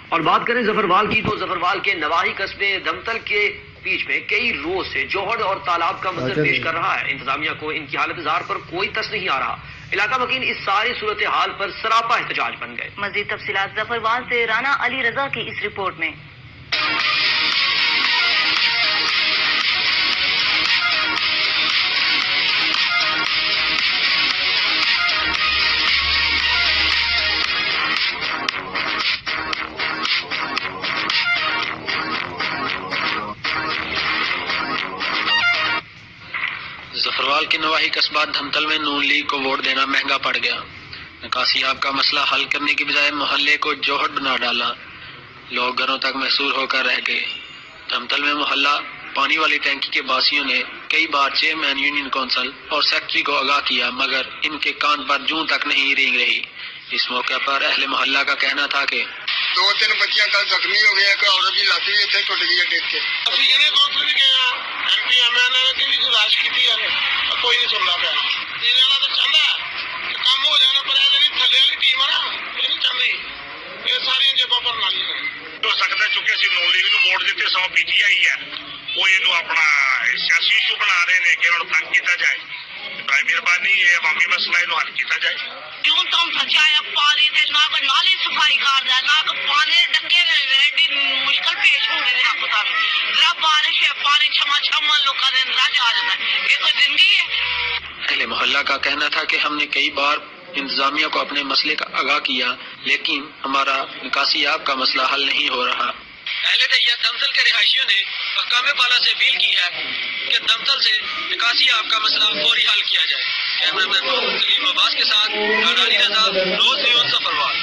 اور بات کریں ظفروال کی تو ظفروال کے نواحی قصبے دمتل کے بیچ میں کئی روز سے جوہر اور تالاب کا منظر پیش کر رہا ہے. انتظامیہ کو ان کی حالت زار پر کوئی ترس نہیں آ رہا. علاقہ مکین اس ساری صورتحال پر سراپا احتجاج بن گئے. مزید تفصیلات ظفروال سے رانا علی رضا کی اس رپورٹ میں. ظفروال کے نواحی قصبات دھمتل میں نون لیگ کو ووٹ دینا مہنگا پڑ گیا. نکاسی آب کا مسئلہ حل کرنے کی بجائے محلے کو جوہر بنا ڈالا. لوگ گھروں تک محصور ہو کر رہ گئے. دھمتل میں محلہ پانی والی ٹینکی کے باسیوں نے کئی بار چیئرمین یونین کونسل اور سیکٹری کو آگاہ کیا مگر ان کے کان پر جوں تک نہیں رینگ رہی. اس موقع پر اہل محلہ کا کہنا تھا کہ 2-3 بچیاں کل زخمی ہو گئے. ایک عورت کی لاٹھی بھی اتنے ٹوٹ گئی ہے ڈیگ کے. گزارش کی کوئی نہیں سننا پیا. تو چاہتا ہے کہ کام ہو جانا پر تھلے والی ٹیم ہے نا یہ نہیں چاہتی. یہ ساری جیبوں پر نالی ہو سکتا ہے چونکہ اسی نون لیگ نو ووٹ دیتے سو پی ٹی آئی ہے وہ یہ اپنا سیاسی ایشو بنا رہے ہیں کہ انہوں تنگ کیا جائے. برائے مہربانی یہ عوامی مسئلہ یہ حل کیا جائے. کیوں تم سچایا پانی دے نہ کوئی نالی صفائی کر دے نہ کوئی پانی ڈنگے ایڈی مشکل پیش ہو رہی ہے. پتا ذرا بارش ہے پانی چھما چھما لوگوں نے انداز آ جاتا ہے. یہ کوئی زندگی ہے. اہل محلہ کا کہنا تھا کہ ہم نے کئی بار انتظامیہ کو اپنے مسئلے کا آگاہ کیا لیکن ہمارا نکاسی آب کا مسئلہ حل نہیں ہو رہا. اہل دیہات دمتل کے رہائشیوں نے حکام بالا سے اپیل کی ہے کہ دمتل سے نکاسی آب کا مسئلہ فوری حل کیا جائے. کیمرہ مین محمد سلیم عباس کے ساتھ رانا علی رضا، روز نیوز ظفروال.